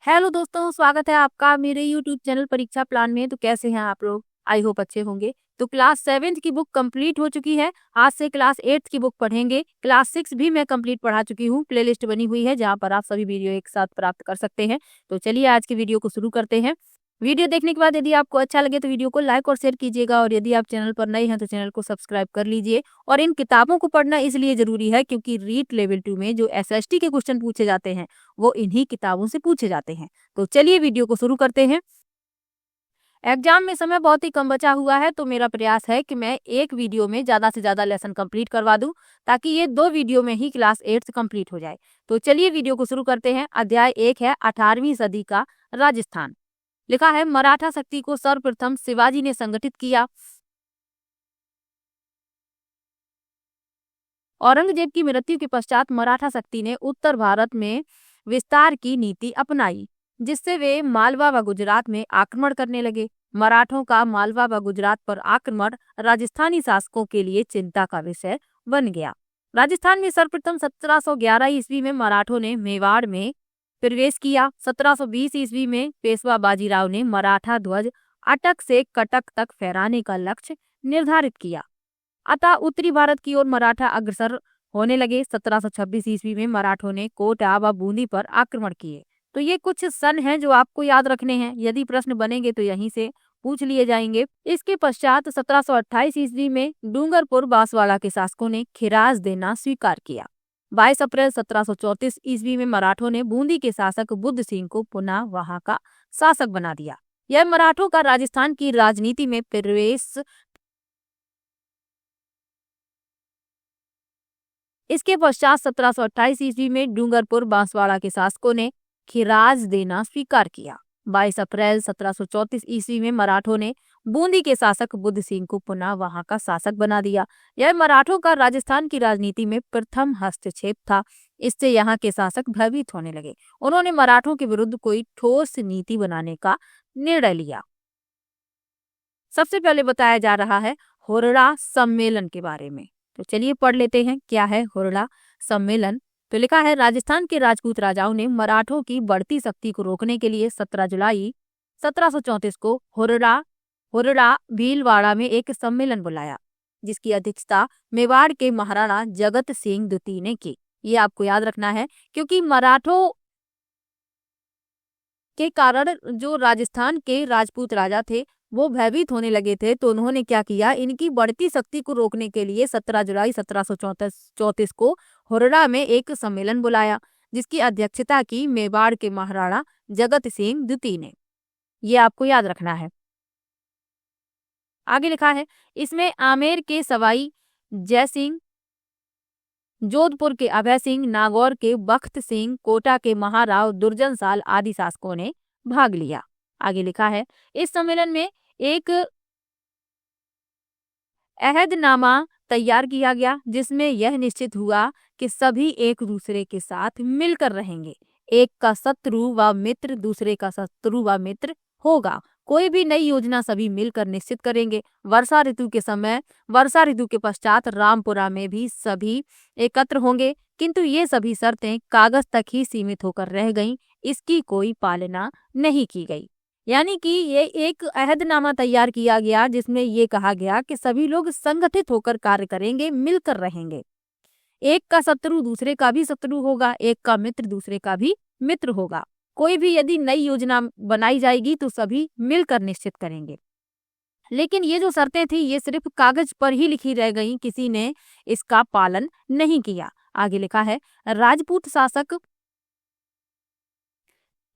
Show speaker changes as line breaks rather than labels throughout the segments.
Hello दोस्तों, स्वागत है आपका मेरे यूट्यूब चैनल परीक्षा प्लान में। तो कैसे हैं आप लोग? आई होप अच्छे होंगे। तो क्लास 7 की बुक कंप्लीट हो चुकी है। आज से क्लास 8 की बुक पढ़ेंगे। क्लास 6 भी मैं कंप्लीट पढ़ा चुकी हूँ। प्लेलिस्ट बनी हुई है जहाँ पर आप सभी वीडियो एक साथ प्राप्त कर सकते हैं। तो चलिए आज की वीडियो को शुरू करते हैं। वीडियो देखने के बाद यदि आपको अच्छा लगे तो वीडियो को लाइक और शेयर कीजिएगा, और यदि आप चैनल पर नए हैं तो चैनल को सब्सक्राइब कर लीजिए। और इन किताबों को पढ़ना इसलिए जरूरी है क्योंकि रीट लेवल 2 में जो एसएसटी के क्वेश्चन पूछे जाते हैं वो इन्हीं किताबों से पूछे जाते हैं। तो चलिए वीडियो को शुरू करते हैं। एग्जाम में समय बहुत ही कम बचा हुआ है, तो मेरा प्रयास है कि मैं एक वीडियो में ज़्यादा से ज़्यादा लेसन कंप्लीट करवा दूं, ताकि ये 2 वीडियो में ही क्लास 8 कंप्लीट हो जाए। तो चलिए वीडियो को शुरू करते हैं। अध्याय 1 है 18वीं सदी का राजस्थान। लिखा है, मराठा शक्ति को सर्वप्रथम शिवाजी ने संगठित किया। औरंगजेब की मृत्यु के पश्चात मराठा शक्ति ने उत्तर भारत में विस्तार की नीति अपनाई, जिससे वे मालवा व गुजरात में आक्रमण करने लगे। मराठों का मालवा व गुजरात पर आक्रमण राजस्थानी शासकों के लिए चिंता का विषय बन गया। राजस्थान में सर्वप्रथम 1711 ईस्वी में मराठों ने मेवाड़ में प्रवेश किया। 1720 ईस्वी में पेशवा बाजीराव ने मराठा ध्वज अटक से कटक तक फहराने का लक्ष्य निर्धारित किया। अतः उत्तरी भारत की ओर मराठा अग्रसर होने लगे। 1726 ईस्वी में मराठों ने कोटा व बूंदी पर आक्रमण किए। तो ये कुछ सन हैं जो आपको याद रखने हैं। यदि प्रश्न बनेंगे तो यहीं से पूछ लिए जाएंगे। इसके पश्चात 1728 ईस्वी में डूंगरपुर बांसवाड़ा के शासकों ने खिराज देना स्वीकार किया। 22 अप्रैल 1734 ईस्वी में मराठों ने बूंदी के शासक बुद्ध सिंह को पुनः वहां का शासक बना दिया। यह मराठों का राजस्थान की राजनीति में प्रवेश। इसके पश्चात 1728 ईस्वी में डूंगरपुर बांसवाड़ा के शासकों ने खिराज देना स्वीकार किया। 22 अप्रैल 1734 ईस्वी में मराठों ने बूंदी के शासक बुद्ध सिंह को पुनः वहां का शासक बना दिया। यह मराठों का राजस्थान की राजनीति में प्रथम हस्तक्षेप था। इससे यहाँ के शासक भयभीत होने लगे। उन्होंने मराठों के विरुद्ध कोई ठोस नीति बनाने का निर्णय लिया। सबसे पहले बताया जा रहा है होरड़ा सम्मेलन के बारे में। तो चलिए पढ़ लेते हैं, क्या है होरड़ा सम्मेलन। तो लिखा है, राजस्थान के राजपूत राजाओं ने मराठों की बढ़ती शक्ति को रोकने के लिए 17 जुलाई 1734 को होरड़ा भीलवाड़ा में एक सम्मेलन बुलाया, जिसकी अध्यक्षता मेवाड़ के महाराणा जगत सिंह द्वितीय ने की। ये आपको याद रखना है, क्योंकि मराठों के कारण जो राजस्थान के राजपूत राजा थे वो भयभीत होने लगे थे। तो उन्होंने क्या किया, इनकी बढ़ती शक्ति को रोकने के लिए 17 जुलाई 1734 को होरड़ा में एक सम्मेलन बुलाया, जिसकी अध्यक्षता की मेवाड़ के महाराणा जगत सिंह द्वितीय ने। ये आपको याद रखना है। आगे लिखा है, इसमें आमेर के सवाई जय सिंह, जोधपुर के अभय सिंह, नागौर के बख्त सिंह, कोटा के महाराव दुर्जन साल आदि शासकों ने भाग लिया। आगे लिखा है, इस सम्मेलन में एक अहदनामा तैयार किया गया, जिसमें यह निश्चित हुआ कि सभी एक दूसरे के साथ मिलकर रहेंगे। एक का शत्रु व मित्र दूसरे का शत्रु व मित्र होगा। कोई भी नई योजना सभी मिलकर निश्चित करेंगे। वर्षा ऋतु के समय, वर्षा ऋतु के पश्चात रामपुरा में भी सभी एकत्र होंगे, किंतु ये सभी शर्तें कागज तक ही सीमित होकर रह गईं। इसकी कोई पालना नहीं की गई। यानी कि ये एक अहदनामा तैयार किया गया, जिसमें ये कहा गया कि सभी लोग संगठित होकर कार्य करेंगे, मिलकर रहेंगे। एक का शत्रु दूसरे का भी शत्रु होगा, एक का मित्र दूसरे का भी मित्र होगा। कोई भी यदि नई योजना बनाई जाएगी तो सभी मिलकर निश्चित करेंगे। लेकिन ये जो शर्तें थी ये सिर्फ कागज पर ही लिखी रह गईं, किसी ने इसका पालन नहीं किया। आगे लिखा है, राजपूत शासक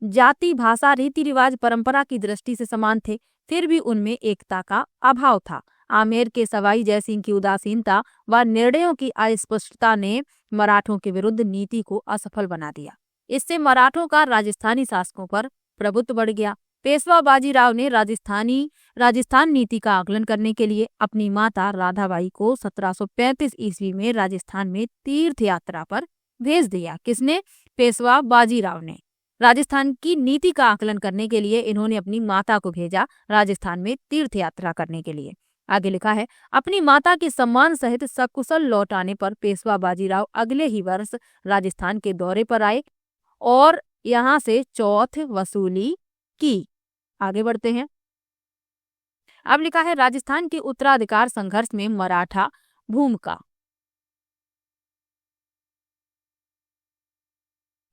जाति, भाषा, रीति रिवाज, परंपरा की दृष्टि से समान थे, फिर भी उनमें एकता का अभाव था। आमेर के सवाई जयसिंह की उदासीनता व निर्णयों की अस्पष्टता ने मराठों के विरुद्ध नीति को असफल बना दिया। इससे मराठों का राजस्थानी शासकों पर प्रभुत्व बढ़ गया। पेशवा बाजीराव ने राजस्थान नीति का आकलन करने के लिए अपनी माता राधाबाई को 1735 ईस्वी में राजस्थान में तीर्थ यात्रा पर भेज दिया। किसने? पेशवा बाजीराव ने। राजस्थान की नीति का आकलन करने के लिए इन्होंने अपनी माता को भेजा राजस्थान में तीर्थ यात्रा करने के लिए। आगे लिखा है, अपनी माता के सम्मान सहित सकुशल लौट आने पर पेशवा बाजीराव अगले ही वर्ष राजस्थान के दौरे पर आए और यहाँ से चौथ वसूली की। आगे बढ़ते हैं। अब लिखा है राजस्थान के उत्तराधिकार संघर्ष में मराठा भूमिका।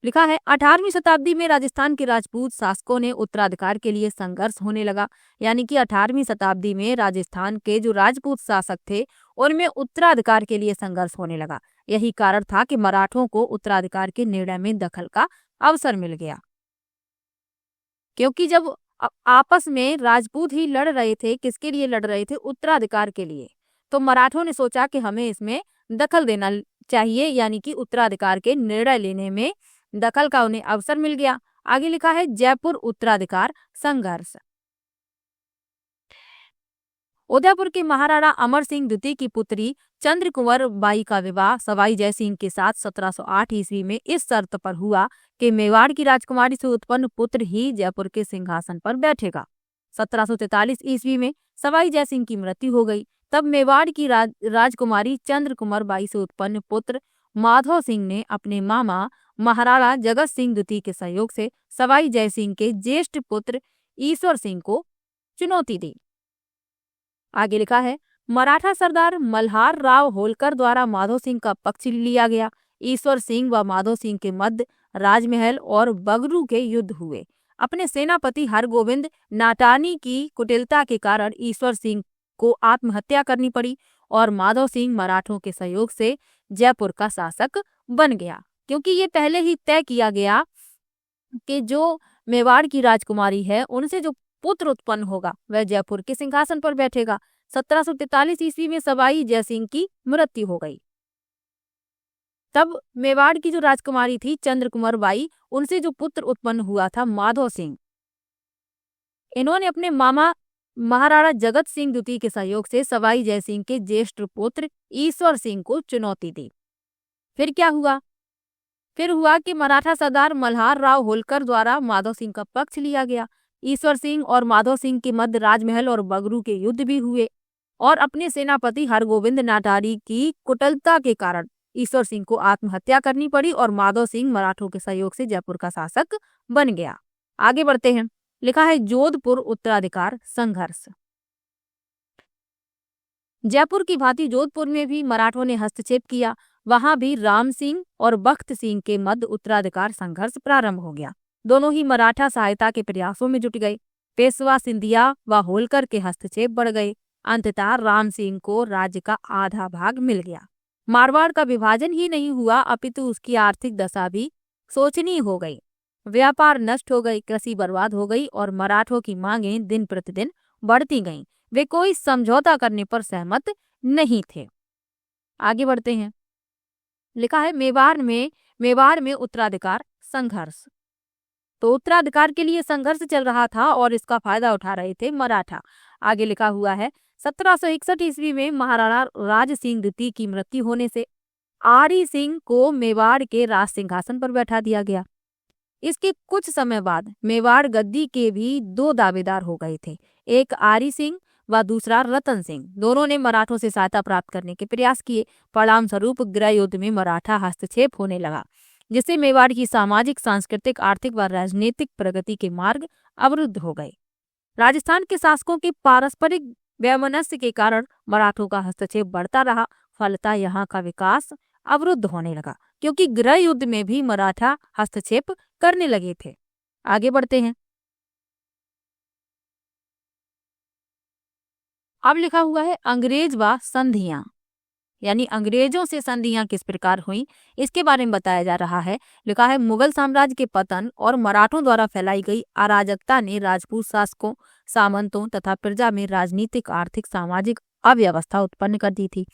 लिखा है 18वीं शताब्दी में राजस्थान के राजपूत शासकों ने उत्तराधिकार के लिए संघर्ष होने लगा। यानी कि 18वीं शताब्दी में राजस्थान के जो राजपूत शासक थे उनमें उत्तराधिकार के लिए संघर्ष होने लगा। यही कारण था कि मराठों को उत्तराधिकार के निर्णय में दखल का अवसर मिल गया, क्योंकि जब आपस में राजपूत ही लड़ रहे थे, किसके लिए लड़ रहे थे? उत्तराधिकार के लिए। तो मराठों ने सोचा कि हमें इसमें दखल देना चाहिए, यानी कि उत्तराधिकार के निर्णय लेने में दखल का उन्हें अवसर मिल गया। आगे लिखा है जयपुर उत्तराधिकार संघर्ष। उदयपुर के महाराणा अमर सिंह द्वितीय की पुत्री चंद्र कुंवर बाई का विवाह सवाई जयसिंह के साथ 1708 ईस्वी में इस शर्त पर हुआ कि मेवाड़ की राजकुमारी से उत्पन्न पुत्र ही जयपुर के सिंहासन पर बैठेगा। 1743 ईस्वी में सवाई जयसिंह की मृत्यु हो गई। तब मेवाड़ की राजकुमारी चंद्र कुंवर बाई से उत्पन्न पुत्र माधव सिंह ने अपने मामा महाराणा जगत सिंह द्वितीय के सहयोग से सवाई जयसिंह के ज्येष्ठ पुत्र ईश्वर सिंह को चुनौती दी। आगे लिखा है मराठा सरदार मल्हार राव होलकर द्वारा माधव सिंह का पक्ष लिया गया। ईश्वर सिंह व माधव सिंह के मध्य राजमहल और बगरू के युद्ध हुए। अपने सेनापति हरगोविंद नाटानी की कुटिलता के कारण ईश्वर सिंह को आत्महत्या करनी पड़ी और माधव सिंह मराठों के सहयोग से जयपुर का शासक बन गया, क्योंकि ये पहले ही तय किया गया कि जो मेवाड़ की राजकुमारी है उनसे जो पुत्र उत्पन्न होगा वह जयपुर के सिंहासन पर बैठेगा। 1743 ईस्वी में सवाई जयसिंह की मृत्यु हो गई। तब मेवाड़ की जो राजकुमारी थी चंद्र कुंवर बाई, उनसे जो पुत्र उत्पन्न हुआ था माधव सिंह, इन्होंने अपने मामा महाराणा जगत सिंह द्वितीय के सहयोग से सवाई जयसिंह के ज्येष्ठ पुत्र ईश्वर सिंह को चुनौती दी। फिर क्या हुआ? फिर हुआ कि मराठा सरदार मल्हार राव होलकर द्वारा माधव सिंह का पक्ष लिया गया। ईश्वर सिंह और माधव सिंह के मध्य राजमहल और बगरू के युद्ध भी हुए और अपने सेनापति हरगोविंद नाटारी की कुटिलता के कारण ईश्वर सिंह को आत्महत्या करनी पड़ी और माधव सिंह मराठों के सहयोग से जयपुर का शासक बन गया। आगे बढ़ते हैं। लिखा है जोधपुर उत्तराधिकार संघर्ष। जयपुर की भांति जोधपुर में भी मराठों ने हस्तक्षेप किया। वहां भी राम सिंह और बख्त सिंह के मध्य उत्तराधिकार संघर्ष प्रारंभ हो गया। दोनों ही मराठा सहायता के प्रयासों में जुट गए। पेशवा सिंधिया व होलकर के हस्तक्षेप बढ़ गए। अंततः राम सिंह को राज्य का आधा भाग मिल गया। मारवाड़ का विभाजन ही नहीं हुआ, अपितु उसकी आर्थिक दशा भी शोचनीय हो गई। व्यापार नष्ट हो गई, कृषि बर्बाद हो गई और मराठों की मांगें दिन प्रतिदिन बढ़ती गईं। वे कोई समझौता करने पर सहमत नहीं थे। आगे बढ़ते हैं। लिखा है मेवाड़ में उत्तराधिकार संघर्ष। तो उत्तराधिकार के लिए संघर्ष चल रहा था और इसका फायदा उठा रहे थे मराठा। आगे लिखा हुआ है 1761 ईस्वी में महाराणा राज सिंह द्वितीय की मृत्यु होने से आरी सिंह को मेवाड़ के राज सिंहासन पर बैठा दिया गया। इसके कुछ समय बाद मेवाड़ गद्दी के भी दो दावेदार हो गए थे, एक आरी सिंह व दूसरा रतन सिंह। दोनों ने मराठों से सहायता प्राप्त करने के प्रयास किए। परिणाम स्वरूप गृह युद्ध में मराठा हस्तक्षेप होने लगा, जिससे मेवाड़ की सामाजिक, सांस्कृतिक, आर्थिक व राजनीतिक प्रगति के मार्ग अवरुद्ध हो गए। राजस्थान के शासकों के पारस्परिक वैमनस्य के कारण मराठों का हस्तक्षेप बढ़ता रहा। फलतः यहाँ का विकास अवरुद्ध होने लगा, क्योंकि गृह युद्ध में भी मराठा हस्तक्षेप करने लगे थे। आगे बढ़ते हैं। अब लिखा हुआ है अंग्रेज व संधियां, यानी अंग्रेजों से संधियां किस प्रकार हुई, इसके बारे में बताया जा रहा है। लिखा है मुगल साम्राज्य के पतन और मराठों द्वारा फैलाई गई अराजकता ने राजपूत शासकों, सामंतों तथा प्रजा में राजनीतिक, आर्थिक, सामाजिक अव्यवस्था उत्पन्न कर दी थी।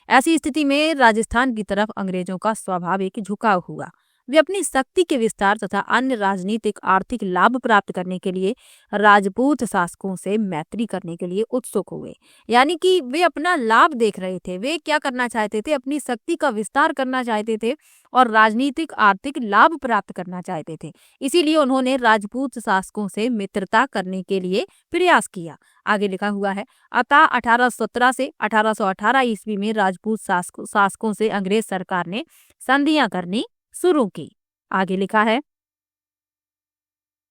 ऐसी स्थिति में राजस्थान की तरफ अंग्रेजों का स्वाभाविक झुकाव हुआ। वे अपनी शक्ति के विस्तार तथा अन्य राजनीतिक, आर्थिक लाभ प्राप्त करने के लिए राजपूत शासकों से मैत्री करने के लिए उत्सुक हुए। यानी कि वे अपना लाभ देख रहे थे। वे क्या करना चाहते थे? अपनी शक्ति का विस्तार करना चाहते थे और राजनीतिक, आर्थिक लाभ प्राप्त करना चाहते थे। इसीलिए उन्होंने राजपूत शासकों से मित्रता करने के लिए प्रयास किया। आगे लिखा हुआ है अतः 1817 से 1818 ईस्वी में राजपूत शासकों से अंग्रेज सरकार ने संधियां करनी शुरू की। आगे लिखा है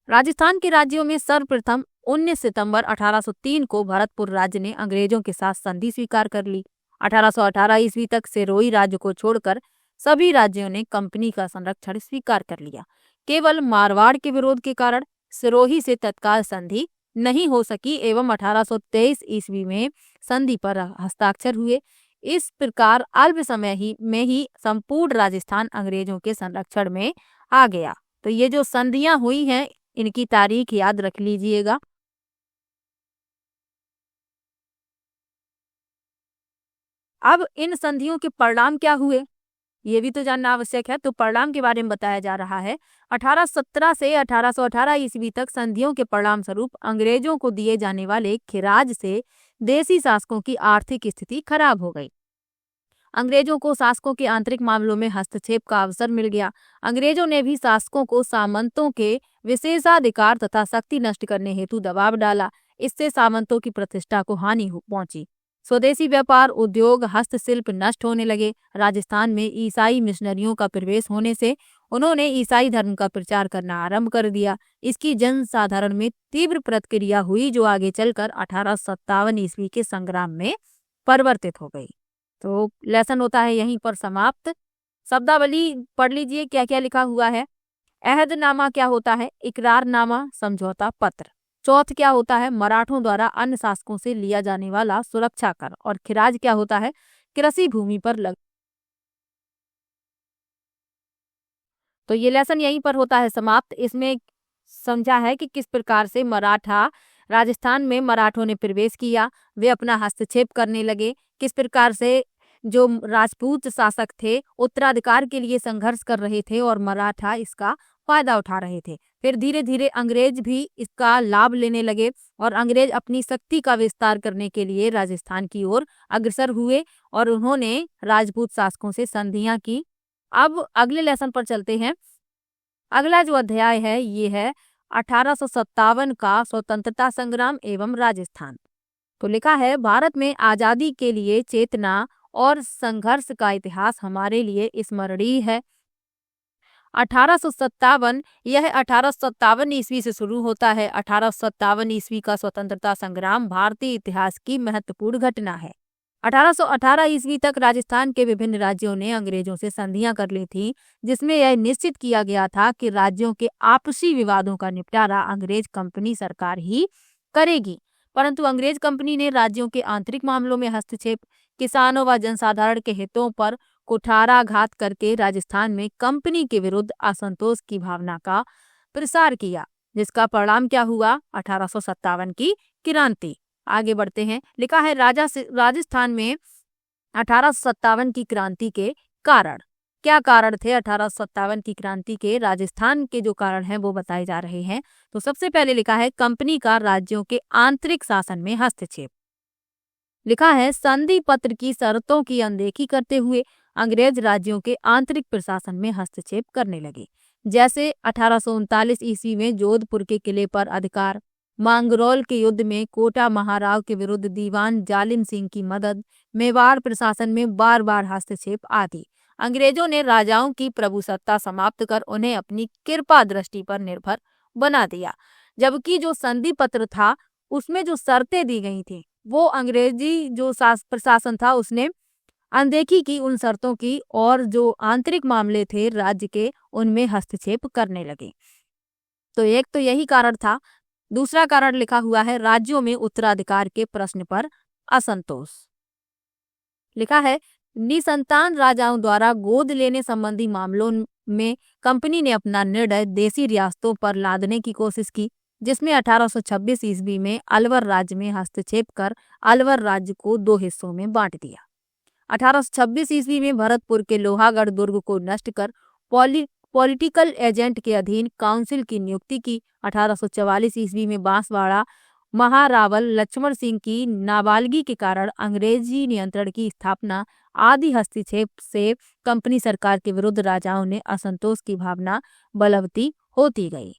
राजस्थान के राज्यों में सर्वप्रथम 19 सितंबर 1803 को भरतपुर राज्य ने अंग्रेजों के साथ संधि स्वीकार कर ली। 1818 ईस्वी तक सिरोही राज्य को छोड़कर सभी राज्यों ने कंपनी का संरक्षण स्वीकार कर लिया। केवल मारवाड़ के विरोध के कारण सिरोही से तत्काल संधि नहीं हो सकी एवं 1823 ईस्वी में संधि पर हस्ताक्षर हुए। इस प्रकार अल्प समय में ही संपूर्ण राजस्थान अंग्रेजों के संरक्षण में आ गया। तो ये जो संधियां हुई हैं इनकी तारीख याद रख लीजिएगा। अब इन संधियों के परिणाम क्या हुए ये भी तो जानना आवश्यक है। तो परिणाम के बारे में बताया जा रहा है। 1817 से 1818 ईस्वी तक संधियों के परिणाम स्वरूप अंग्रेजों को दिए जाने वाले खिराज से देसी शासकों की आर्थिक स्थिति खराब हो गई। अंग्रेजों को शासकों के आंतरिक मामलों में हस्तक्षेप का अवसर मिल गया। अंग्रेजों ने भी शासकों को सामंतों के विशेषाधिकार तथा शक्ति नष्ट करने हेतु दबाव डाला। इससे सामंतों की प्रतिष्ठा को हानि पहुंची। स्वदेशी व्यापार उद्योग हस्तशिल्प नष्ट होने लगे। राजस्थान में ईसाई मिशनरियों का प्रवेश होने से उन्होंने ईसाई धर्म का प्रचार करना आरंभ कर दिया। इसकी जन साधारण में तीव्र प्रतिक्रिया हुई जो आगे चलकर 1857 ईस्वी के संग्राम में परिवर्तित हो गई। तो लेसन होता है यहीं पर समाप्त। शब्दावली पढ़ लीजिए क्या क्या लिखा हुआ है। अहदनामा क्या होता है? इकरारनामा, समझौता पत्र। चौथ क्या होता है? मराठों द्वारा अन्य शासकों से लिया जाने वाला सुरक्षा कर। और खिराज क्या होता है? कृषि भूमि पर लग। तो ये लेसन यहीं पर होता है समाप्त। इसमें समझा है कि किस प्रकार से मराठा राजस्थान में मराठों ने प्रवेश किया, वे अपना हस्तक्षेप करने लगे। किस प्रकार से जो राजपूत शासक थे उत्तराधिकार के लिए संघर्ष कर रहे थे और मराठा इसका फायदा उठा रहे थे। फिर धीरे धीरे अंग्रेज भी इसका लाभ लेने लगे और अंग्रेज अपनी शक्ति का विस्तार करने के लिए राजस्थान की ओर अग्रसर हुए और उन्होंने राजपूत शासकों से संधियां की। अब अगले लेसन पर चलते हैं। अगला जो अध्याय है ये है 1857 का स्वतंत्रता संग्राम एवं राजस्थान। तो लिखा है भारत में आजादी के लिए चेतना और संघर्ष का इतिहास हमारे लिए स्मरणीय है। 1857 यह 1857 ईस्वी से शुरू होता है। 1857 ईस्वी का स्वतंत्रता संग्राम भारतीय इतिहास की महत्वपूर्ण घटना है। 1818 ईस्वी तक राजस्थान के विभिन्न राज्यों ने अंग्रेजों से संधियां कर ली थी, जिसमें यह निश्चित किया गया था कि राज्यों के आपसी विवादों का निपटारा अंग्रेज कंपनी सरकार ही करेगी। परंतु अंग्रेज कंपनी ने राज्यों के आंतरिक मामलों में हस्तक्षेप, किसानों व जनसाधारण के हितों पर कुठाराघात करके राजस्थान में कंपनी के विरुद्ध असंतोष की भावना का प्रसार किया, जिसका परिणाम क्या हुआ? 1857 की क्रांति। आगे बढ़ते हैं। लिखा है राजस्थान में 1857 की क्रांति के कारण। क्या कारण थे 1857 की क्रांति के? राजस्थान के जो कारण हैं वो बताए जा रहे हैं। तो सबसे पहले लिखा है कंपनी का राज्यों के आंतरिक शासन में हस्तक्षेप। लिखा है संधि पत्र की शर्तों की अनदेखी करते हुए अंग्रेज राज्यों के आंतरिक प्रशासन में हस्तक्षेप करने लगे। जैसे 1839 ईस्वी में जोधपुर के किले पर अधिकार, मांगरोल के युद्ध में कोटा महाराव के विरुद्ध दीवान जालिम सिंह की मदद, मेवाड़ प्रशासन में बार बार हस्तक्षेप आदि। अंग्रेजों ने राजाओं की प्रभुसत्ता समाप्त कर उन्हें अपनी कृपा दृष्टि पर निर्भर बना दिया। जबकि जो संधि पत्र था उसमें जो शर्तें दी गई थी वो अंग्रेजी जो प्रशासन था उसने अनदेखी की उन शर्तों की, और जो आंतरिक मामले थे राज्य के उनमें हस्तक्षेप करने लगे। तो एक तो यही कारण था। दूसरा कारण लिखा हुआ है राज्यों में उत्तराधिकार के प्रश्न पर असंतोष। लिखा है निसंतान राजाओं द्वारा गोद लेने संबंधी मामलों में कंपनी ने अपना निर्णय देसी रियासतों पर लादने की कोशिश की, जिसमें 1826 ईस्वी में अलवर राज्य में हस्तक्षेप कर अलवर राज्य को 2 हिस्सों में बांट दिया। 1826 ईस्वी में भरतपुर के लोहागढ़ दुर्ग को नष्ट कर पॉलिटिकल एजेंट के अधीन काउंसिल की नियुक्ति की। 1844 ईस्वी में बांसवाड़ा महारावल लक्ष्मण सिंह की नाबालगी के कारण अंग्रेजी नियंत्रण की स्थापना आदि हस्तक्षेप से कंपनी सरकार के विरुद्ध राजाओं ने असंतोष की भावना बलवती होती गई।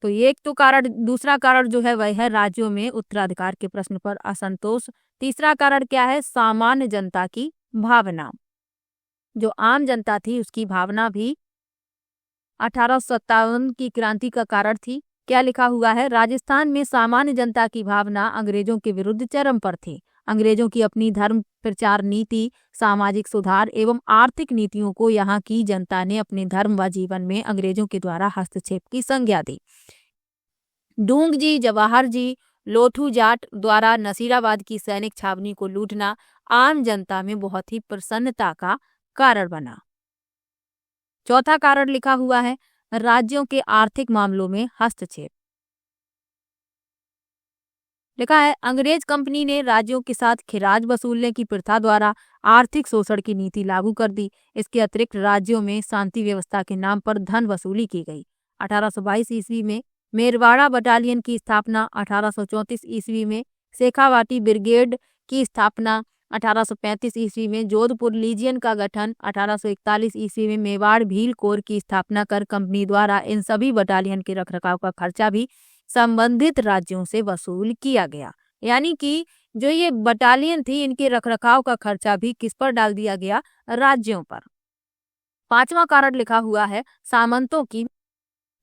तो एक तो कारण, दूसरा कारण जो है वह है राज्यों में उत्तराधिकार के प्रश्न पर असंतोष। तीसरा कारण क्या है? सामान्य जनता की भावना, जो आम जनता थी उसकी भावना भी 1857 की क्रांति का कारण थी। क्या लिखा हुआ है? राजस्थान में सामान्य जनता की भावना अंग्रेजों के विरुद्ध चरम पर थी। अंग्रेजों की अपनी धर्म प्रचार नीति, सामाजिक सुधार एवं आर्थिक नीतियों को यहाँ की जनता ने अपने धर्म व जीवन में अंग्रेजों के द्वारा हस्तक्षेप की संज्ञा दी। डूंग जी, जवाहर जी, लोथू जाट द्वारा नसीराबाद की सैनिक छावनी को लूटना आम जनता में बहुत ही प्रसन्नता का कारण बना। चौथा कारण लिखा हुआ है राज्यों के आर्थिक मामलों में हस्तक्षेप। लिखा है अंग्रेज कंपनी ने राज्यों के साथ खिराज वसूलने की प्रथा द्वारा आर्थिक शोषण की नीति लागू कर दी। इसके अतिरिक्त राज्यों में शांति व्यवस्था के नाम पर धन वसूली की गई। 1822 ईस्वी में मेरवाड़ा बटालियन की स्थापना, 1834 ईस्वी में शेखावाटी ब्रिगेड की स्थापना, 1835 ईस्वी में जोधपुर लीजियन का गठन, 1841 ईस्वी में मेवाड़ भील कोर की स्थापना कर कंपनी द्वारा इन सभी बटालियन के रखरखाव का खर्चा भी संबंधित राज्यों से वसूल किया गया। यानी कि जो ये बटालियन थी इनके रखरखाव का खर्चा भी किस पर डाल दिया गया? राज्यों पर। पांचवा कारण लिखा हुआ है सामंतों की,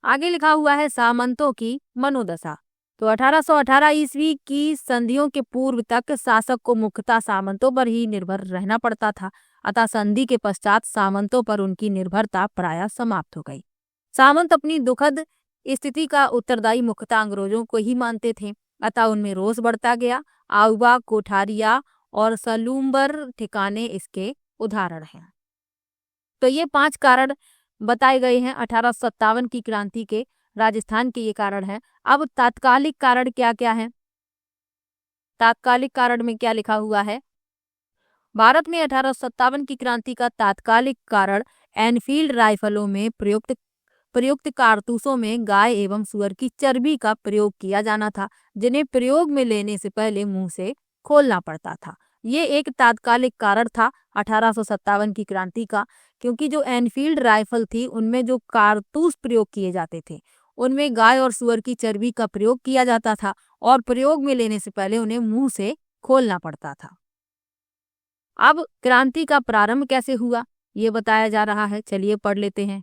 आगे लिखा हुआ है सामंतों की मनोदशा। तो 1818 ईस्वी की संधियों के पूर्व तक शासक को मुख्यतः सामंतों पर ही निर्भर रहना पड़ता था। अतः संधि के पश्चात सामंतों पर उनकी निर्भरता प्रायः समाप्त हो गई। सामंत अपनी दुखद स्थिति का उत्तरदायी मुख्यतः अंग्रेजों को ही मानते थे। अतः उनमें रोष बढ़ता गया। आउबा, कोठारिया और सलूम्बर ठिकाने इसके उदाहरण हैं। तो ये 5 कारण बताए गए हैं 1857 की क्रांति के, राजस्थान के ये कारण हैं। अब तात्कालिक कारण क्या क्या है? तात्कालिक कारण में क्या लिखा हुआ है? भारत में 1857 की क्रांति का तात्कालिक कारण एनफील्ड राइफलों में प्रयुक्त कारतूसों में गाय एवं सुअर की चर्बी का प्रयोग किया जाना था, जिन्हें प्रयोग में लेने से पहले मुंह से खोलना पड़ता था। ये एक तात्कालिक कारण था 1857 की क्रांति का, क्योंकि जो एनफील्ड राइफल थी उनमें जो कारतूस प्रयोग किए जाते थे उनमें गाय और सुअर की चर्बी का प्रयोग किया जाता था और प्रयोग में लेने से पहले उन्हें मुंह से खोलना पड़ता था। अब क्रांति का प्रारंभ कैसे हुआ ये बताया जा रहा है, चलिए पढ़ लेते हैं।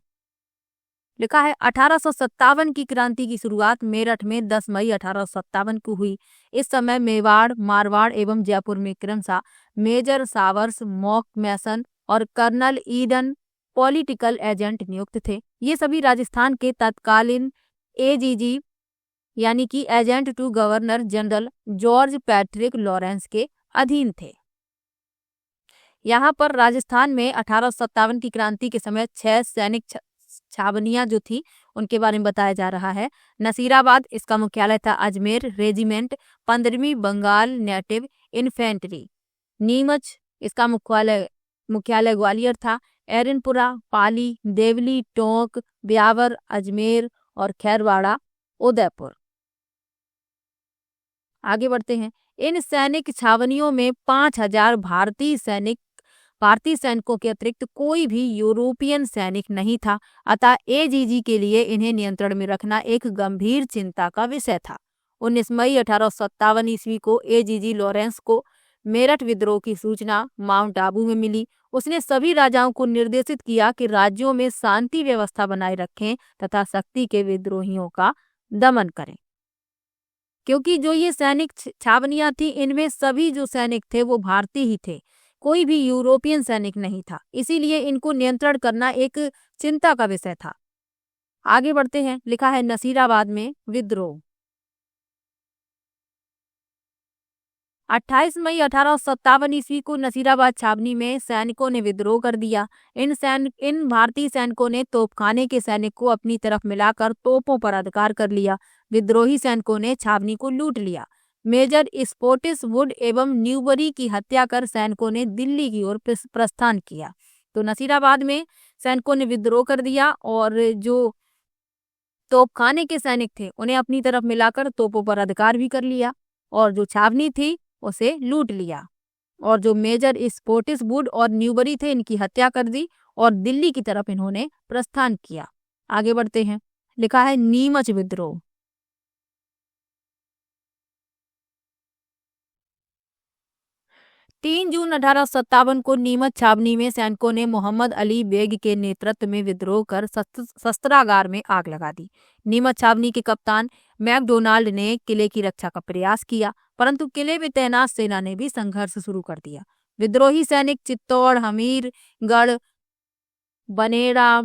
लिखा है 1857 की क्रांति की शुरुआत मेरठ में 10 मई 1857 को हुई। इस समय मेवाड़, मारवाड़ एवं जयपुर में क्रमशः मेजर सावर्स, मॉक मैसन और कर्नल ईडन पॉलिटिकल एजेंट नियुक्त थे। ये सभी राजस्थान के तत्कालीन एजीजी यानी कि agent to governor general George Patrick Lawrence के अधीन थे। यहाँ पर राजस्थान में 1857 की क्रांति के समय 6 सैनिक छावनियां जो थी उनके बारे में बताया जा रहा है। नसीराबाद, इसका मुख्यालय था अजमेर रेजिमेंट, 15वीं बंगाल नेटिव इन्फेंट्री। नीमच, इसका मुख्यालय ग्वालियर था। एरनपुरा, पाली, देवली, टोंक, ब्यावर, अजमेर और खैरवाड़ा उदयपुर। आगे बढ़ते हैं। इन सैनिक छावनियों में 5000 भारतीय सैनिकों के अतिरिक्त कोई भी यूरोपियन सैनिक नहीं था। अतः एजीजी के लिए इन्हें नियंत्रण में रखना एक गंभीर चिंता का विषय था। 19 मई 1857 ईस्वी को एजीजी लॉरेंस को मेरठ विद्रोह की सूचना माउंट आबू में मिली। उसने सभी राजाओं को निर्देशित किया कि राज्यों में शांति व्यवस्था बनाए रखें तथा शक्ति के विद्रोहियों का दमन करें। क्योंकि जो ये सैनिक छावनियां थी इनमें सभी जो सैनिक थे वो भारतीय ही थे, कोई भी यूरोपियन सैनिक नहीं था, इसीलिए इनको नियंत्रण करना एक चिंता का विषय था। आगे बढ़ते हैं। लिखा है नसीराबाद में विद्रोह। 28 मई 1857 ईस्वी को नसीराबाद छावनी में सैनिकों ने विद्रोह कर दिया। इन भारतीय सैनिकों ने तोपखाने के सैनिक को अपनी तरफ मिलाकर तोपों पर अधिकार कर लिया। विद्रोही सैनिकों ने छावनी को लूट लिया। मेजर स्पोर्टिस वुड एवं न्यूबरी की हत्या कर सैनिकों ने दिल्ली की ओर प्रस्थान किया। तो नसीराबाद में सैनिकों ने विद्रोह कर दिया और जो तोपखाने के सैनिक थे उन्हें अपनी तरफ मिलाकर तोपों पर अधिकार भी कर लिया और जो छावनी थी उसे लूट लिया और जो मेजर स्पोर्टिस वुड और न्यूबरी थे इनकी हत्या कर दी और दिल्ली की तरफ इन्होंने प्रस्थान किया। आगे बढ़ते हैं। लिखा है नीमच विद्रोह। 3 जून 1857 को नीमच छावनी में सैनिकों ने मोहम्मद अली बेग के नेतृत्व में विद्रोह कर शस्त्रागार में आग लगा दी। नीमच छावनी के कप्तान मैकडोनाल्ड ने किले की रक्षा का प्रयास किया, परंतु किले में तैनात सेना ने भी संघर्ष शुरू कर दिया। विद्रोही सैनिक चित्तौड़, हमीरगढ़, बनेड़ा,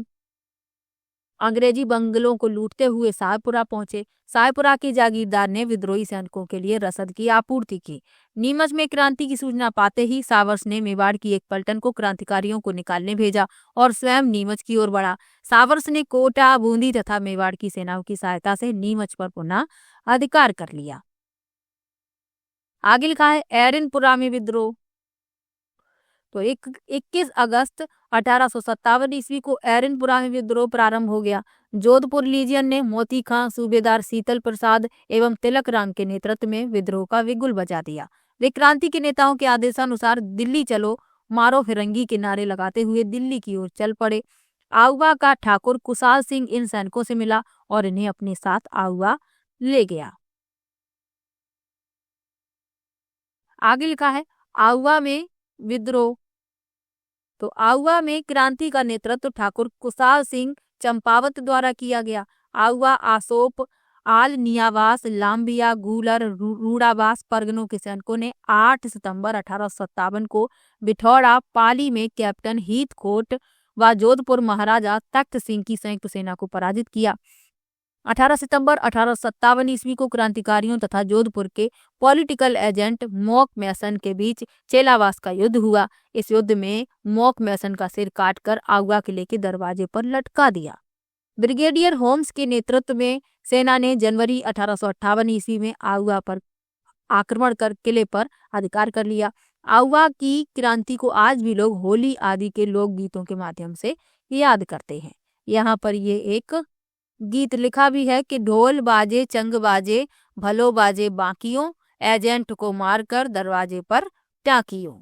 अंग्रेजी बंगलों को लूटते हुए साहेबपुरा पहुंचे। साहेबपुरा के जागीरदार ने विद्रोही सैनिकों के लिए रसद की आपूर्ति की। नीमच में क्रांति की सूचना पाते ही सावर्स ने मेवाड़ की एक पलटन को क्रांतिकारियों को निकालने भेजा और स्वयं नीमच की ओर बढ़ा। सावर्स ने कोटा, बूंदी तथा मेवाड़ की सेनाओं की सहायता से नीमच पर पुनः अधिकार कर लिया। आगे लिखा है एरनपुरा में विद्रोह। तो 21 अगस्त 1857 ईस्वी को एरनपुरा में विद्रोह प्रारंभ हो गया। जोधपुर लीजियन ने मोती खां, सूबेदार शीतल प्रसाद एवं तिलक राम के नेतृत्व में विद्रोह का बिगुल बजा दिया। वे क्रांति के नेताओं के आदेशानुसार दिल्ली चलो, मारो फिरंगी के नारे लगाते हुए दिल्ली की ओर चल पड़े। आउवा का ठाकुर कुशाल सिंह इन सैनिकों से मिला और इन्हें अपने साथ आउवा ले गया। आगे लिखा है आउवा में विद्रोह। तो आउवा में क्रांति का नेतृत्व ठाकुर कुशाल सिंह चंपावत द्वारा किया गया। आउवा, आसोप, आल, नियावास, लाम्बिया, गूलर, रूड़ावास परगनों के सैनिकों ने 8 सितंबर 1857 को बिठौड़ा, पाली में कैप्टन हीथकोट व जोधपुर महाराजा तख्त सिंह की संयुक्त सेना को पराजित किया। 18 सितंबर 1857 ईस्वी को क्रांतिकारियों तथा जोधपुर के पॉलिटिकल एजेंट मॉक मैसन के बीच चेलावास का युद्ध हुआ। इस युद्ध में मॉक मैसन का सिर काटकर आउवा किले के दरवाजे पर लटका दिया। ब्रिगेडियर होम्स के नेतृत्व में सेना ने जनवरी 1858 ईस्वी में आउवा पर आक्रमण कर किले पर अधिकार कर लिया। आउवा की क्रांति को आज भी लोग होली आदि के लोक गीतों के माध्यम से याद करते हैं। यहाँ पर ये एक गीत लिखा भी है कि ढोल बाजे चंग बाजे, भलो बाजे बाकियों, एजेंट को मारकर दरवाजे पर टाकियों।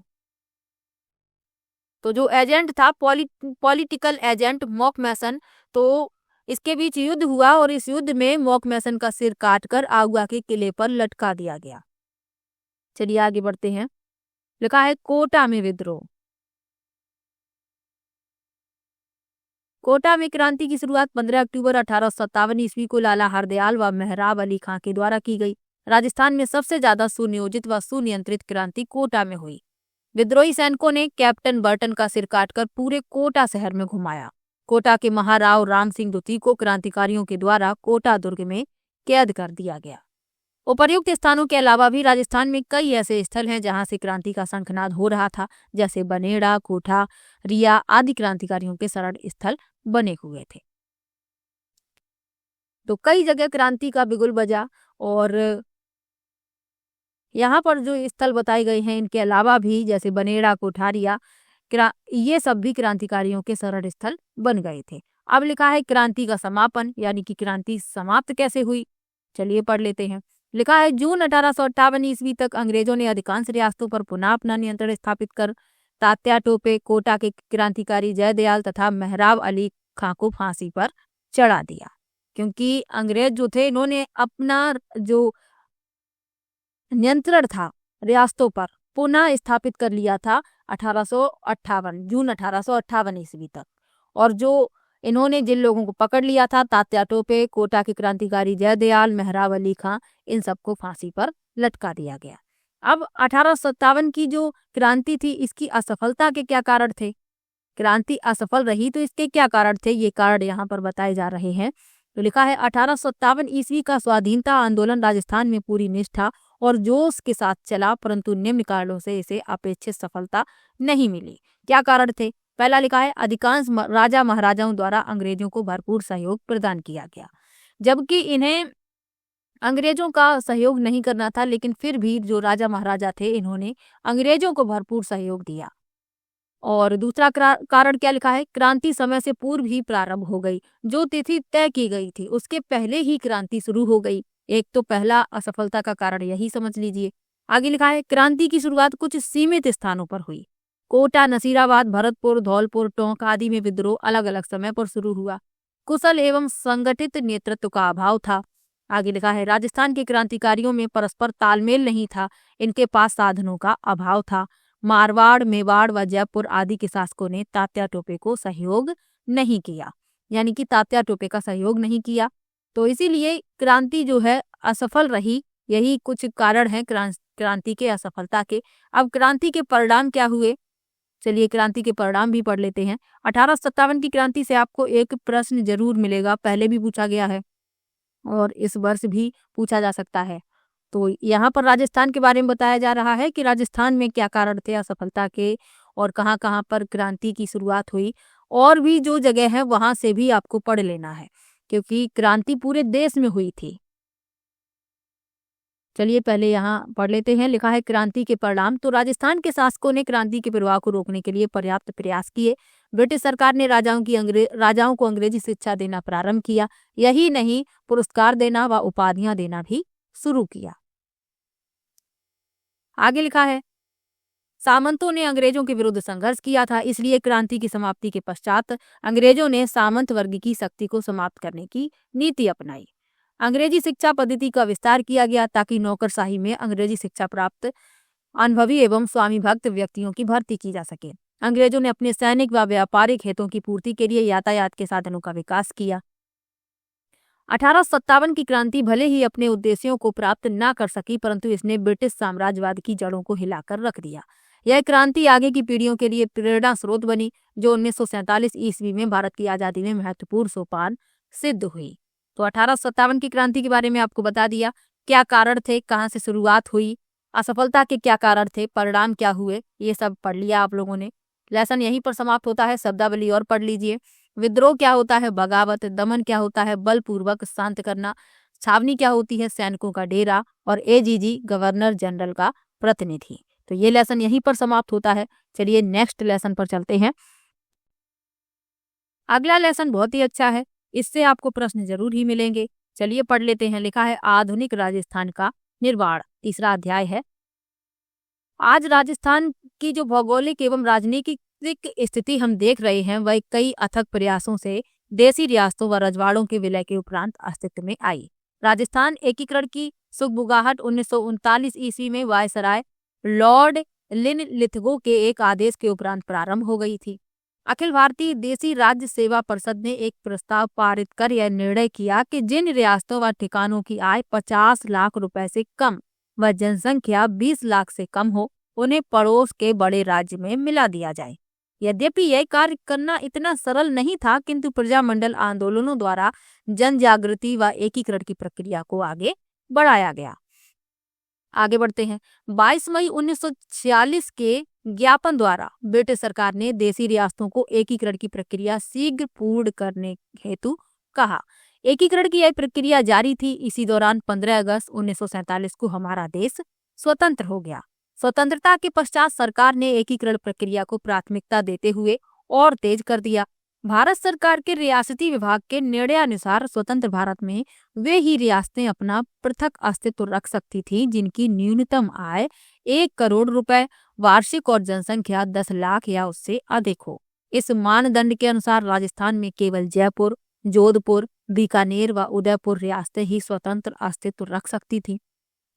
तो जो एजेंट था पॉलिटिकल एजेंट मॉक मैसन, तो इसके बीच युद्ध हुआ और इस युद्ध में मॉक मैसन का सिर काटकर आउवा के किले पर लटका दिया गया। चलिए आगे बढ़ते हैं। लिखा है कोटा में विद्रोह। कोटा में क्रांति की शुरुआत 15 अक्टूबर 1857 ईस्वी को लाला हरदयाल व मेहराब अली खां के द्वारा की गई। राजस्थान में सबसे ज्यादा सुनियोजित व सुनियंत्रित क्रांति कोटा में हुई। विद्रोही सैनिकों ने कैप्टन बर्टन का सिर काटकर पूरे कोटा शहर में घुमाया। कोटा के महाराव राम सिंह द्वितीय को क्रांतिकारियों के द्वारा कोटा दुर्ग में कैद कर दिया गया। उपर्युक्त स्थानों के अलावा भी राजस्थान में कई ऐसे स्थल हैं जहां से क्रांति का शंखनाद हो रहा था, जैसे बनेड़ा, कोठा, रिया आदि क्रांतिकारियों के शरण स्थल बने हुए थे। तो कई जगह क्रांति का बिगुल बजा और यहाँ पर जो स्थल बताए गए हैं इनके अलावा भी जैसे बनेड़ा, कोठारिया, ये सब भी क्रांतिकारियों के शरण स्थल बन गए थे। अब लिखा है क्रांति का समापन, यानी कि क्रांति समाप्त कैसे हुई, चलिए पढ़ लेते हैं। लिखा है जून 1858 ईस्वी तक अंग्रेजों ने अधिकांश रियासतों पर पुनः अपना नियंत्रण स्थापित कर तात्या टोपे, कोटा के क्रांतिकारी जयदयाल तथा मेहराब अली खां को फांसी पर चढ़ा दिया। क्योंकि अंग्रेज जो थे इन्होंने अपना जो नियंत्रण था रियासतों पर पुनः स्थापित कर लिया था 1858 जून 1858 ईस्वी तक। और जो इन्होंने जिन लोगों को पकड़ लिया था, तात्या टोपे, कोटा के क्रांतिकारी जयदयाल, मेहराब अली खां, इन सबको फांसी पर लटका दिया गया। अब 1857 की जो क्रांति थी इसकी असफलता के क्या कारण थे? क्रांति असफल रही तो इसके क्या कारण थे? ये कारण यहाँ पर बताए जा रहे हैं। तो लिखा है 1857 ईस्वी का स्वाधीनता आंदोलन राजस्थान में पूरी निष्ठा और जोश के साथ चला, परंतु निम्न कारणों से इसे अपेक्षित सफलता नहीं मिली। क्या कारण थे? पहला लिखा है अधिकांश राजा महाराजाओं द्वारा अंग्रेजों को भरपूर सहयोग प्रदान किया गया, जबकि इन्हें अंग्रेजों का सहयोग नहीं करना था, लेकिन फिर भी जो राजा महाराजा थे इन्होंने अंग्रेजों को भरपूर सहयोग दिया। और दूसरा कारण क्या लिखा है? क्रांति समय से पूर्व ही प्रारंभ हो गई, जो तिथि तय की गई थी उसके पहले ही क्रांति शुरू हो गई। एक तो पहला असफलता का कारण यही समझ लीजिए। आगे लिखा है क्रांति की शुरुआत कुछ सीमित स्थानों पर हुई। कोटा, नसीराबाद, भरतपुर, धौलपुर, टोंक आदि में विद्रोह अलग अलग समय पर शुरू हुआ। कुशल एवं संगठित नेतृत्व का अभाव था। आगे लिखा है राजस्थान के क्रांतिकारियों में परस्पर तालमेल नहीं था, इनके पास साधनों का अभाव था। मारवाड़, मेवाड़ व जयपुर आदि के शासकों ने तात्या टोपे को सहयोग नहीं किया, यानी कि तात्या टोपे का सहयोग नहीं किया। तो इसीलिए क्रांति जो है असफल रही। यही कुछ कारण है क्रांति के असफलता के। अब क्रांति के परिणाम क्या हुए, चलिए क्रांति के परिणाम भी पढ़ लेते हैं। 1857 की क्रांति से आपको एक प्रश्न जरूर मिलेगा, पहले भी पूछा गया है और इस वर्ष भी पूछा जा सकता है। तो यहाँ पर राजस्थान के बारे में बताया जा रहा है कि राजस्थान में क्या कारण थे असफलता के और कहाँ कहाँ पर क्रांति की शुरुआत हुई, और भी जो जगह है वहां से भी आपको पढ़ लेना है क्योंकि क्रांति पूरे देश में हुई थी। चलिए पहले यहाँ पढ़ लेते हैं। लिखा है क्रांति के परिणाम। तो राजस्थान के शासकों ने क्रांति के प्रवाह को रोकने के लिए पर्याप्त प्रयास किए। ब्रिटिश सरकार ने राजाओं को अंग्रेजी शिक्षा देना प्रारंभ किया। यही नहीं, पुरस्कार देना व उपाधियां देना भी शुरू किया। आगे लिखा है सामंतों ने अंग्रेजों के विरुद्ध संघर्ष किया था, इसलिए क्रांति की समाप्ति के पश्चात अंग्रेजों ने सामंत वर्ग की शक्ति को समाप्त करने की नीति अपनाई। अंग्रेजी शिक्षा पद्धति का विस्तार किया गया ताकि नौकरशाही में अंग्रेजी शिक्षा प्राप्त अनुभवी एवं स्वामी भक्त व्यक्तियों की भर्ती की जा सके। अंग्रेजों ने अपने सैनिक व व्यापारिक हितों की पूर्ति के लिए यातायात के साधनों का विकास किया। 1857 की क्रांति भले ही अपने उद्देश्यों को प्राप्त न कर सकी, परंतु इसने ब्रिटिश साम्राज्यवाद की जड़ों को हिलाकर रख दिया। यह क्रांति आगे की पीढ़ियों के लिए प्रेरणा स्रोत बनी, जो 1947 ईस्वी में भारत की आजादी में महत्वपूर्ण सोपान सिद्ध हुई। तो 1857 की क्रांति के बारे में आपको बता दिया, क्या कारण थे, कहाँ से शुरुआत हुई, असफलता के क्या कारण थे, परिणाम क्या हुए, ये सब पढ़ लिया आप लोगों ने। लेसन यहीं पर समाप्त होता है। शब्दावली और पढ़ लीजिए। विद्रोह क्या होता है, बगावत। दमन क्या होता है, बलपूर्वक शांत करना। छावनी क्या होती है, सैनिकों का डेरा। और एजीजी गवर्नर जनरल का प्रतिनिधि। तो ये लेसन यहीं पर समाप्त होता है। चलिए नेक्स्ट लेसन पर चलते हैं। अगला लेसन बहुत ही अच्छा है, इससे आपको प्रश्न जरूर ही मिलेंगे। चलिए पढ़ लेते हैं। लिखा है आधुनिक राजस्थान का निर्माण, तीसरा अध्याय है। आज राजस्थान की जो भौगोलिक एवं राजनीतिक स्थिति हम देख रहे हैं, वह कई अथक प्रयासों से देसी रियासतों व रजवाड़ों के विलय के उपरांत अस्तित्व में आई। राजस्थान एकीकरण की सुगबुगाहट 1939 ईस्वी में वायसराय लॉर्ड लिनलिथगो के एक आदेश के उपरांत प्रारंभ हो गई थी। अखिल भारतीय देसी राज्य सेवा परिषद ने एक प्रस्ताव पारित कर यह निर्णय किया कि जिन रियासतों व ठिकानों की आय 50 लाख रुपए से कम व जनसंख्या 20 लाख से कम हो, उन्हें पड़ोस के बड़े राज्य में मिला दिया जाए। यद्यपि यह कार्य करना इतना सरल नहीं था, किंतु प्रजामंडल आंदोलनों द्वारा जन जागृति व एकीकरण की प्रक्रिया को आगे बढ़ाया गया। आगे बढ़ते हैं। 22 मई 1946 के ज्ञापन द्वारा ब्रिटिश सरकार ने देसी रियासतों को एकीकरण की प्रक्रिया शीघ्र पूर्ण करने हेतु कहा। एकीकरण की यह प्रक्रिया जारी थी। इसी दौरान 15 अगस्त 1947 को हमारा देश स्वतंत्र हो गया। स्वतंत्रता के पश्चात सरकार ने एकीकरण प्रक्रिया को प्राथमिकता देते हुए और तेज कर दिया। भारत सरकार के रियासती विभाग के निर्णयानुसार स्वतंत्र भारत में वे ही रियासतें अपना पृथक अस्तित्व रख सकती थी जिनकी न्यूनतम आय 1 करोड़ रुपए वार्षिक और जनसंख्या 10 लाख या उससे अधिक हो। इस मानदंड के अनुसार राजस्थान में केवल जयपुर, जोधपुर, बीकानेर व उदयपुर रियासतें ही स्वतंत्र अस्तित्व रख सकती थी,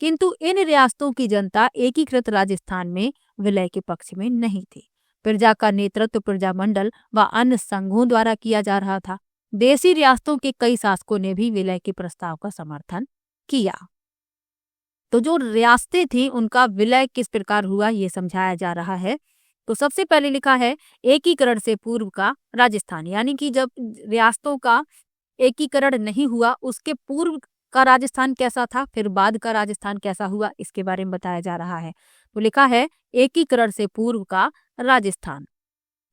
किंतु इन रियासतों की जनता एकीकृत राजस्थान में विलय के पक्ष में नहीं थी। प्रजा का नेतृत्व प्रजामंडल व अन्य संघों द्वारा किया जा रहा था। देसी रियासतों के कई शासकों ने भी विलय के प्रस्ताव का समर्थन किया। तो जो रियासतें थी उनका विलय किस प्रकार हुआ ये समझाया जा रहा है। तो सबसे पहले लिखा है एकीकरण से पूर्व का राजस्थान, यानी कि जब रियासतों का एकीकरण नहीं हुआ उसके पूर्व का राजस्थान कैसा था, फिर बाद का राजस्थान कैसा हुआ, इसके बारे में बताया जा रहा है। तो लिखा है एकीकरण से पूर्व का राजस्थान।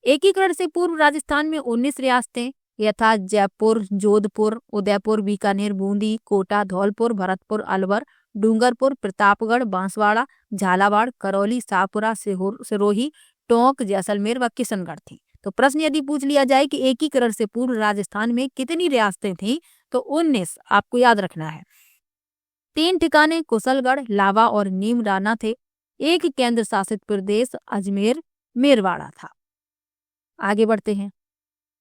एकीकरण से पूर्व राजस्थान में 19 रियासतें यथा जयपुर, जोधपुर, उदयपुर, बीकानेर, बूंदी, कोटा, धौलपुर, भरतपुर, अलवर, डूंगरपुर, प्रतापगढ़, बांसवाड़ा, झालावाड़, करौली, शाहपुरा, सिरोही, टोंक, जैसलमेर व किशनगढ़ थी। तो प्रश्न यदि पूछ लिया जाए कि एकीकरण से पूर्व राजस्थान में कितनी रियासतें थीं, तो 19 आपको याद रखना है। 3 ठिकाने कुशलगढ़, लावा और नीमराना थे। एक केंद्र शासित प्रदेश अजमेर मेरवाड़ा था। आगे बढ़ते हैं।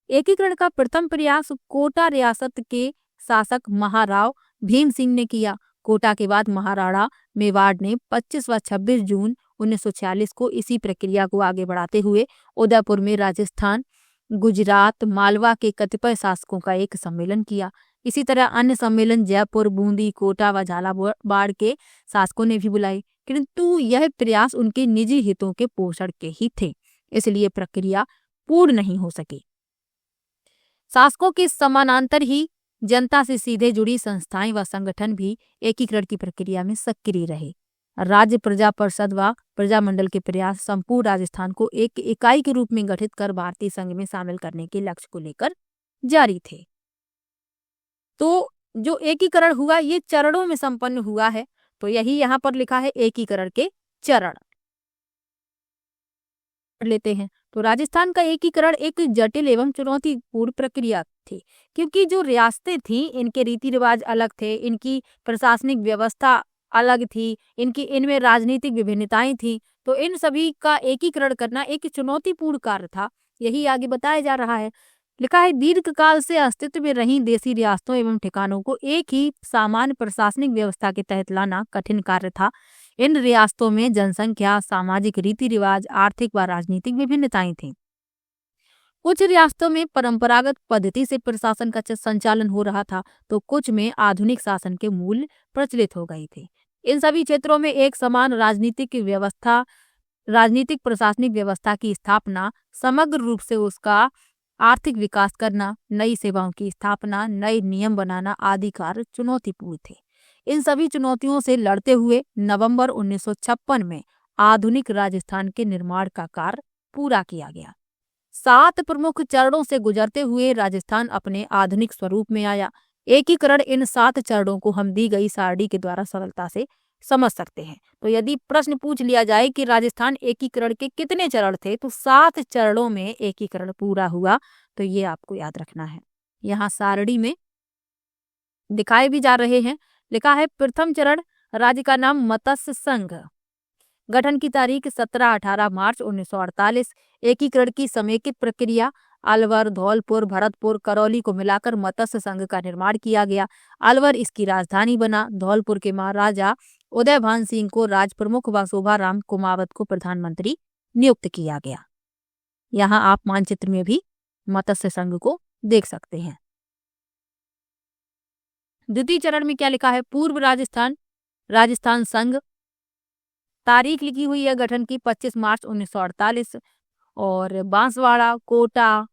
एकीकरण का प्रथम प्रयास कोटा रियासत के शासक महाराव भीम सिंह ने किया। कोटा के बाद महाराणा मेवाड़ ने 25 व 26 जून 1946 को इसी प्रक्रिया को आगे बढ़ाते हुए उदयपुर में राजस्थान, गुजरात, मालवा के कतिपय शासकों का एक सम्मेलन किया। इसी तरह अन्य सम्मेलन जयपुर, बूंदी, कोटा व झालावाड़ के शासकों ने भी बुलाए, किंतु यह प्रयास उनके निजी हितों के पोषण के ही थे, इसलिए प्रक्रिया पूर्ण नहीं हो सकी। शासकों के समानांतर ही जनता से सीधे जुड़ी संस्थाएं व संगठन भी एकीकरण की प्रक्रिया में सक्रिय रहे। राज्य प्रजा परिषद व प्रजामंडल के प्रयास संपूर्ण राजस्थान को एक इकाई के रूप में गठित कर भारतीय संघ में शामिल करने के लक्ष्य को लेकर जारी थे। तो जो एकीकरण हुआ ये चरणों में संपन्न हुआ है, तो यही यहाँ पर लिखा है एकीकरण के चरण लेते हैं। तो राजस्थान का एकीकरण एक जटिल एवं चुनौतीपूर्ण प्रक्रिया थी, क्योंकि जो रियासतें थी इनके रीति रिवाज अलग थे, इनकी प्रशासनिक व्यवस्था अलग थी, इनमें राजनीतिक विभिन्नताएं थी। तो इन सभी का एकीकरण करना एक चुनौतीपूर्ण कार्य था, यही आगे बताया जा रहा है। लिखा है दीर्घकाल से अस्तित्व में रही देशी रियासतों एवं ठिकानों को एक ही सामान्य प्रशासनिक व्यवस्था के तहत लाना कठिन कार्य था। इन रियासतों में जनसंख्या, सामाजिक रीति रिवाज, आर्थिक व राजनीतिक विभिन्नताएं थीं। कुछ रियासतों में परंपरागत पद्धति से प्रशासन का संचालन हो रहा था, तो कुछ में आधुनिक शासन के मूल प्रचलित हो गए थे। इन सभी क्षेत्रों में एक समान राजनीतिक प्रशासनिक व्यवस्था की स्थापना, समग्र रूप से उसका आर्थिक विकास करना, नई सेवाओं की स्थापना, नए नियम बनाना आदि कार्य चुनौतीपूर्ण थे। इन सभी चुनौतियों से लड़ते हुए नवंबर 1956 में आधुनिक राजस्थान के निर्माण का कार्य पूरा किया गया। 7 प्रमुख चरणों से गुजरते हुए राजस्थान अपने आधुनिक स्वरूप में आया। एकीकरण इन 7 चरणों को हम दी गई सारणी के द्वारा सरलता से समझ सकते हैं। तो यदि प्रश्न पूछ लिया जाए कि राजस्थान एकीकरण के कितने चरण थे, तो 7 चरणों में एकीकरण पूरा हुआ, तो ये आपको याद रखना है। यहाँ सारणी में दिखाए भी जा रहे हैं। लिखा है प्रथम चरण, राज्य का नाम मत्स्य संघ, गठन की तारीख 17-18 मार्च 1948। एकीकरण की समेकित प्रक्रिया, अलवर, धौलपुर, भरतपुर, करौली को मिलाकर मत्स्य संघ का निर्माण किया गया। अलवर इसकी राजधानी बना। धौलपुर के महाराजा उदयभान सिंह को राज प्रमुख व शोभाराम कुमावत को प्रधानमंत्री नियुक्त किया गया। यहाँ आप मानचित्र में भी मत्स्य संघ को देख सकते हैं। द्वितीय चरण में क्या लिखा है, पूर्व राजस्थान संघ, तारीख लिखी हुई है गठन की 25 मार्च 1948। और बांसवाड़ा, कोटा,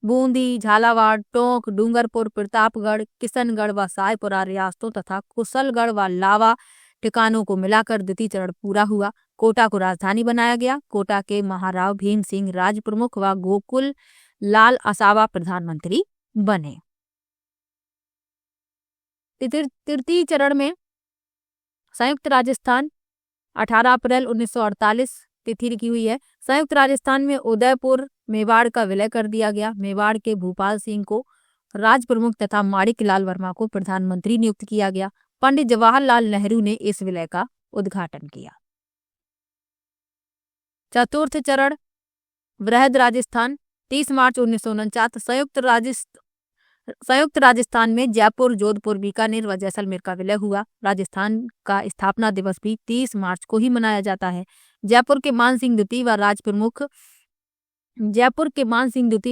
बूंदी, झालावाड़, टोंक, डूंगरपुर, प्रतापगढ़, किशनगढ़ व सायपुरा रियासतों तथा कुशलगढ़ व लावा ठिकानों को मिलाकर द्वितीय चरण पूरा हुआ। कोटा को राजधानी बनाया गया। कोटा के महाराव भीम सिंह राज प्रमुख व गोकुल लाल असावा प्रधानमंत्री बने। तृतीय चरण में संयुक्त राजस्थान, 18 अप्रैल 1948 तिथि लिखी हुई है। संयुक्त राजस्थान में उदयपुर, मेवाड़ का विलय कर दिया गया। मेवाड़ के भूपाल सिंह को राज प्रमुख तथा माणिक लाल वर्मा को प्रधानमंत्री नियुक्त किया गया। पंडित जवाहरलाल नेहरू ने इस विलय का उद्घाटन किया। चतुर्थ चरण, वृहद राजस्थान, 30 मार्च 1949। संयुक्त राजस्थान में जयपुर, जोधपुर, बीकानेर व जैसलमेर का विलय हुआ। राजस्थान का स्थापना दिवस भी 30 मार्च को ही मनाया जाता है। जयपुर के मान सिंह द्वितीय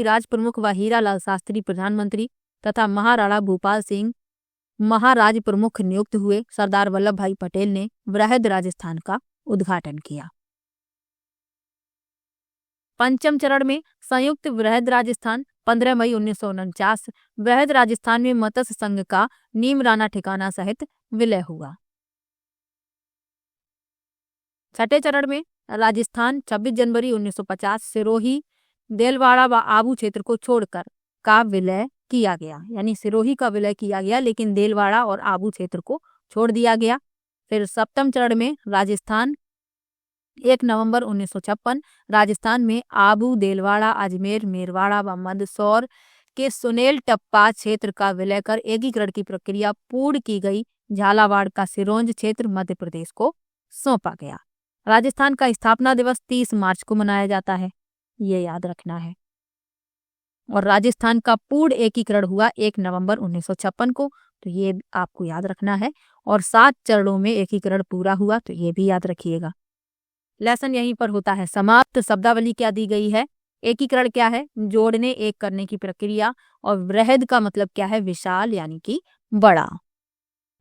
राज प्रमुख व हीरालाल शास्त्री प्रधानमंत्री तथा महाराणा भूपाल सिंह महाराज प्रमुख नियुक्त हुए। सरदार वल्लभ भाई पटेल ने वृहद राजस्थान का उद्घाटन किया। पंचम चरण में संयुक्त वृहद राजस्थान, 15 मई 1949। वृहद राजस्थान में मत्स्य संघ का नीमराना ठिकाना सहित विलय हुआ। छठे चरण में राजस्थान, 26 जनवरी 1950 सिरोही, देलवाड़ा व आबू क्षेत्र को छोड़कर का विलय किया गया। यानी सिरोही का विलय किया गया, लेकिन देलवाड़ा और आबू क्षेत्र को छोड़ दिया गया। फिर सप्तम चरण में राजस्थान, 1 नवंबर 1956। राजस्थान में आबू, देलवाड़ा, अजमेर, मेरवाड़ा व मंदसौर के सुनेल टप्पा क्षेत्र का विलय कर एकीकरण की प्रक्रिया पूर्ण की गई। झालावाड़ का सिरोंज क्षेत्र मध्य प्रदेश को सौंपा गया। राजस्थान का स्थापना दिवस 30 मार्च को मनाया जाता है, ये याद रखना है। और राजस्थान का पूर्ण एकीकरण हुआ 1 नवंबर 1956 को, तो ये आपको याद रखना है। और 7 चरणों में एकीकरण पूरा हुआ, तो ये भी याद रखिएगा। लेसन यहीं पर होता है समाप्त। शब्दावली क्या दी गई है? एकीकरण क्या है? जोड़ने एक करने की प्रक्रिया। और वृहद का मतलब क्या है? विशाल यानी कि बड़ा।